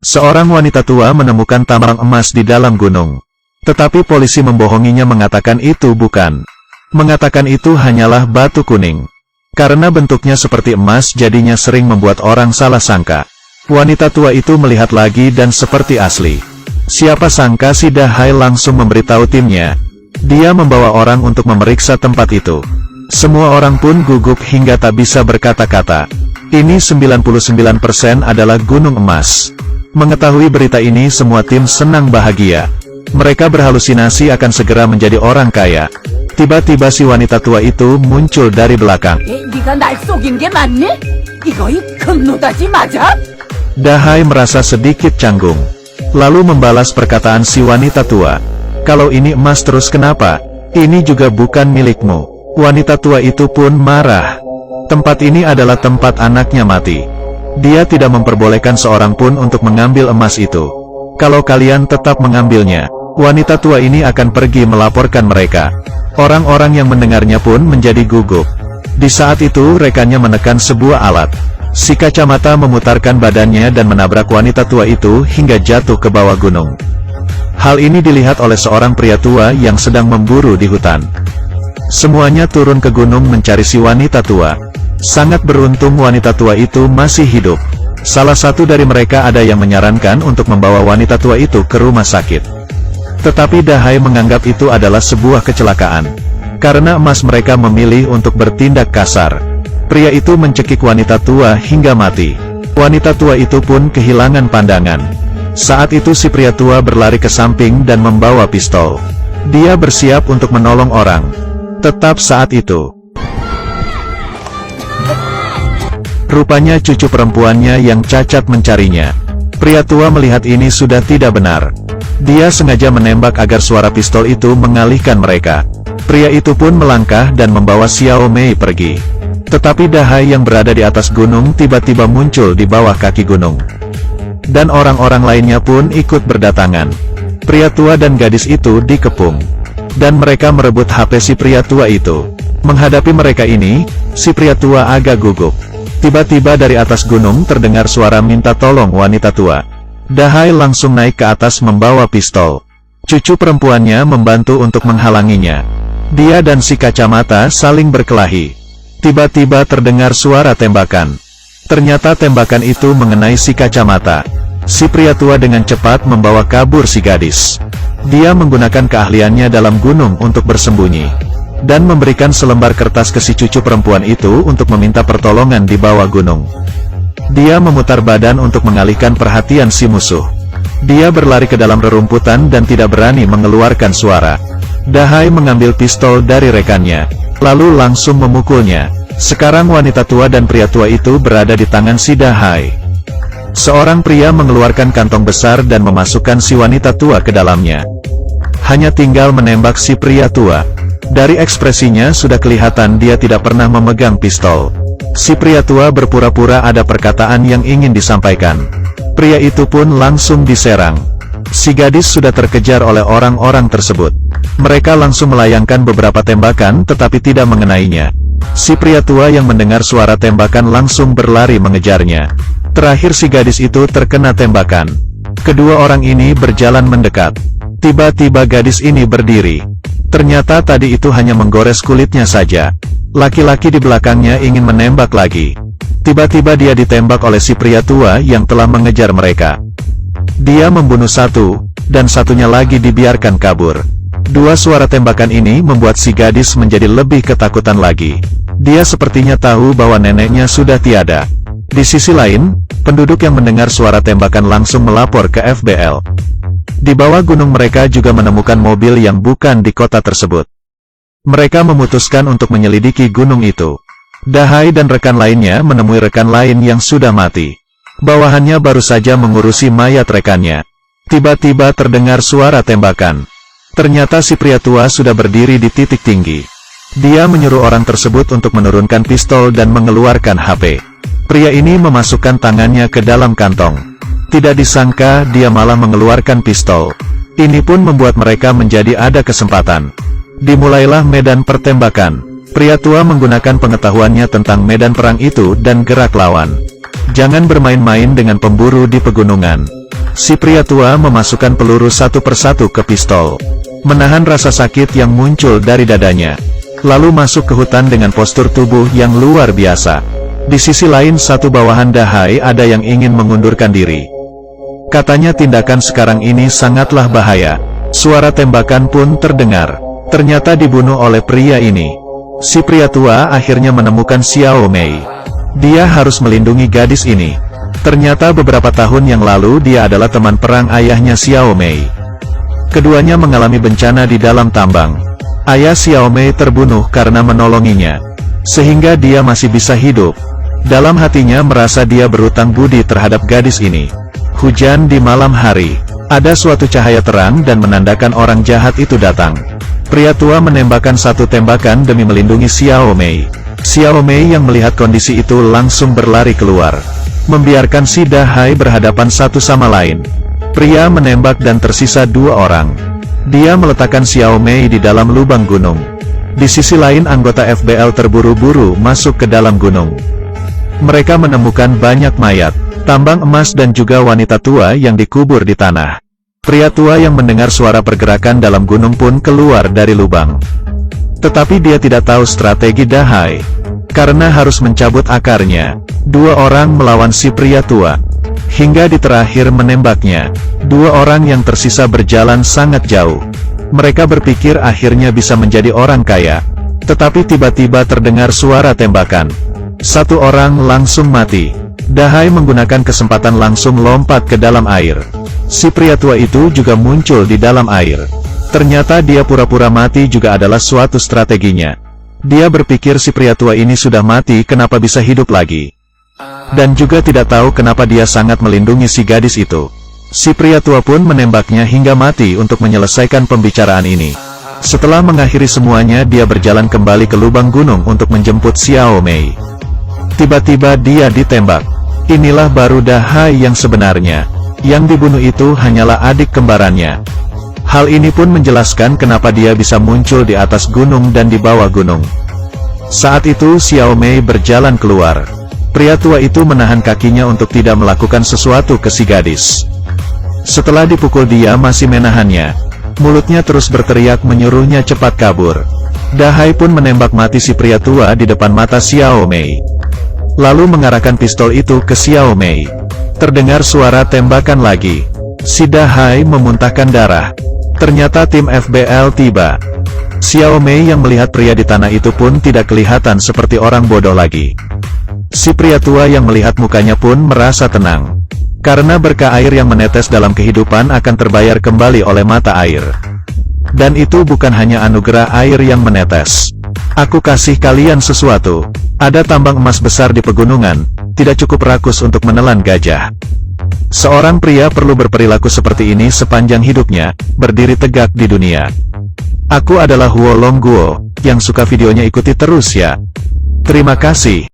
Seorang wanita tua menemukan tambang emas di dalam gunung. Tetapi polisi membohonginya mengatakan itu bukan. Mengatakan itu hanyalah batu kuning. Karena bentuknya seperti emas jadinya sering membuat orang salah sangka. Wanita tua itu melihat lagi dan seperti asli. Siapa sangka si Dahai langsung memberitahu timnya. Dia membawa orang untuk memeriksa tempat itu. Semua orang pun gugup hingga tak bisa berkata-kata. Ini 99% adalah gunung emas. Mengetahui berita ini semua tim senang bahagia. Mereka berhalusinasi akan segera menjadi orang kaya. Tiba-tiba si wanita tua itu muncul dari belakang. Dahai merasa sedikit canggung. Lalu membalas perkataan si wanita tua. Kalau ini emas terus kenapa? Ini juga bukan milikmu. Wanita tua itu pun marah. Tempat ini adalah tempat anaknya mati. Dia tidak memperbolehkan seorang pun untuk mengambil emas itu. Kalau kalian tetap mengambilnya, wanita tua ini akan pergi melaporkan mereka. Orang-orang yang mendengarnya pun menjadi gugup. Di saat itu rekannya menekan sebuah alat. Si kacamata memutarkan badannya dan menabrak wanita tua itu hingga jatuh ke bawah gunung. Hal ini dilihat oleh seorang pria tua yang sedang memburu di hutan. Semuanya turun ke gunung mencari si wanita tua. Sangat beruntung wanita tua itu masih hidup. Salah satu dari mereka ada yang menyarankan untuk membawa wanita tua itu ke rumah sakit. Tetapi Dahai menganggap itu adalah sebuah kecelakaan. Karena emas mereka memilih untuk bertindak kasar. Pria itu mencekik wanita tua hingga mati. Wanita tua itu pun kehilangan pandangan. Saat itu si pria tua berlari ke samping dan membawa pistol. Dia bersiap untuk menolong orang. Tetap saat itu, rupanya cucu perempuannya yang cacat mencarinya. Pria tua melihat ini sudah tidak benar. Dia sengaja menembak agar suara pistol itu mengalihkan mereka. Pria itu pun melangkah dan membawa Xiao Mei pergi. Tetapi Dahai yang berada di atas gunung tiba-tiba muncul di bawah kaki gunung. Dan orang-orang lainnya pun ikut berdatangan. Pria tua dan gadis itu dikepung. Dan mereka merebut HP si pria tua itu. Menghadapi mereka ini, si pria tua agak gugup. Tiba-tiba dari atas gunung terdengar suara minta tolong wanita tua. Dahai langsung naik ke atas membawa pistol. Cucu perempuannya membantu untuk menghalanginya. Dia dan si kacamata saling berkelahi. Tiba-tiba terdengar suara tembakan. Ternyata tembakan itu mengenai si kacamata. Si pria tua dengan cepat membawa kabur si gadis. Dia menggunakan keahliannya dalam gunung untuk bersembunyi. Dan memberikan selembar kertas ke si cucu perempuan itu untuk meminta pertolongan di bawah gunung. Dia memutar badan untuk mengalihkan perhatian si musuh. Dia berlari ke dalam rerumputan dan tidak berani mengeluarkan suara. Dahai mengambil pistol dari rekannya, lalu langsung memukulnya. Sekarang wanita tua dan pria tua itu berada di tangan si Dahai. Seorang pria mengeluarkan kantong besar dan memasukkan si wanita tua ke dalamnya. Hanya tinggal menembak si pria tua. Dari ekspresinya sudah kelihatan dia tidak pernah memegang pistol. Si pria tua berpura-pura ada perkataan yang ingin disampaikan. Pria itu pun langsung diserang. Si gadis sudah terkejar oleh orang-orang tersebut. Mereka langsung melayangkan beberapa tembakan tetapi tidak mengenainya. Si pria tua yang mendengar suara tembakan langsung berlari mengejarnya. Terakhir si gadis itu terkena tembakan. Kedua orang ini berjalan mendekat. Tiba-tiba gadis ini berdiri. Ternyata tadi itu hanya menggores kulitnya saja. Laki-laki di belakangnya ingin menembak lagi. Tiba-tiba dia ditembak oleh si pria tua yang telah mengejar mereka. Dia membunuh satu, dan satunya lagi dibiarkan kabur. Dua suara tembakan ini membuat si gadis menjadi lebih ketakutan lagi. Dia sepertinya tahu bahwa neneknya sudah tiada. Di sisi lain, penduduk yang mendengar suara tembakan langsung melapor ke FBL. Di bawah gunung mereka juga menemukan mobil yang bukan di kota tersebut. Mereka memutuskan untuk menyelidiki gunung itu. Dahai dan rekan lainnya menemui rekan lain yang sudah mati. Bawahannya baru saja mengurusi mayat rekannya. Tiba-tiba terdengar suara tembakan. Ternyata si pria tua sudah berdiri di titik tinggi. Dia menyuruh orang tersebut untuk menurunkan pistol dan mengeluarkan HP. Pria ini memasukkan tangannya ke dalam kantong. Tidak disangka dia malah mengeluarkan pistol. Ini pun membuat mereka menjadi ada kesempatan. Dimulailah medan pertembakan. Pria tua menggunakan pengetahuannya tentang medan perang itu dan gerak lawan. Jangan bermain-main dengan pemburu di pegunungan. Si pria tua memasukkan peluru satu persatu ke pistol. Menahan rasa sakit yang muncul dari dadanya. Lalu masuk ke hutan dengan postur tubuh yang luar biasa. Di sisi lain satu bawahan Dahai ada yang ingin mengundurkan diri. Katanya tindakan sekarang ini sangatlah bahaya. Suara tembakan pun terdengar. Ternyata dibunuh oleh pria ini. Si pria tua akhirnya menemukan Xiao Mei. Dia harus melindungi gadis ini. Ternyata beberapa tahun yang lalu dia adalah teman perang ayahnya Xiao Mei. Keduanya mengalami bencana di dalam tambang. Ayah Xiao Mei terbunuh karena menolonginya. Sehingga dia masih bisa hidup. Dalam hatinya merasa dia berutang budi terhadap gadis ini. Hujan di malam hari. Ada suatu cahaya terang dan menandakan orang jahat itu datang. Pria tua menembakkan satu tembakan demi melindungi Xiao Mei. Xiao Mei yang melihat kondisi itu langsung berlari keluar. Membiarkan si Dahai berhadapan satu sama lain. Pria menembak dan tersisa dua orang. Dia meletakkan Xiao Mei di dalam lubang gunung. Di sisi lain anggota FBL terburu-buru masuk ke dalam gunung. Mereka menemukan banyak mayat, tambang emas dan juga wanita tua yang dikubur di tanah. Pria tua yang mendengar suara pergerakan dalam gunung pun keluar dari lubang. Tetapi dia tidak tahu strategi Dahai. Karena harus mencabut akarnya, dua orang melawan si pria tua. Hingga di terakhir menembaknya, dua orang yang tersisa berjalan sangat jauh. Mereka berpikir akhirnya bisa menjadi orang kaya. Tetapi tiba-tiba terdengar suara tembakan. Satu orang langsung mati. Dahai menggunakan kesempatan langsung lompat ke dalam air. Si pria tua itu juga muncul di dalam air. Ternyata dia pura-pura mati juga adalah suatu strateginya. Dia berpikir si pria tua ini sudah mati kenapa bisa hidup lagi. Dan juga tidak tahu kenapa dia sangat melindungi si gadis itu. Si pria tua pun menembaknya hingga mati untuk menyelesaikan pembicaraan ini. Setelah mengakhiri semuanya dia berjalan kembali ke lubang gunung untuk menjemput Xiao Mei. Tiba-tiba dia ditembak. Inilah baru Dahai yang sebenarnya. Yang dibunuh itu hanyalah adik kembarannya. Hal ini pun menjelaskan kenapa dia bisa muncul di atas gunung dan di bawah gunung. Saat itu Xiao Mei berjalan keluar. Pria tua itu menahan kakinya untuk tidak melakukan sesuatu ke si gadis. Setelah dipukul dia masih menahannya. Mulutnya terus berteriak menyuruhnya cepat kabur. Dahai pun menembak mati si pria tua di depan mata Xiao Mei. Lalu mengarahkan pistol itu ke Xiao Mei. Terdengar suara tembakan lagi. Si Dahai memuntahkan darah. Ternyata tim FBL tiba. Xiao Mei yang melihat pria di tanah itu pun tidak kelihatan seperti orang bodoh lagi. Si pria tua yang melihat mukanya pun merasa tenang. Karena berkah air yang menetes dalam kehidupan akan terbayar kembali oleh mata air. Dan itu bukan hanya anugerah air yang menetes. Aku kasih kalian sesuatu. Ada tambang emas besar di pegunungan, tidak cukup rakus untuk menelan gajah. Seorang pria perlu berperilaku seperti ini sepanjang hidupnya, berdiri tegak di dunia. Aku adalah Huo Long Guo, yang suka videonya ikuti terus ya. Terima kasih.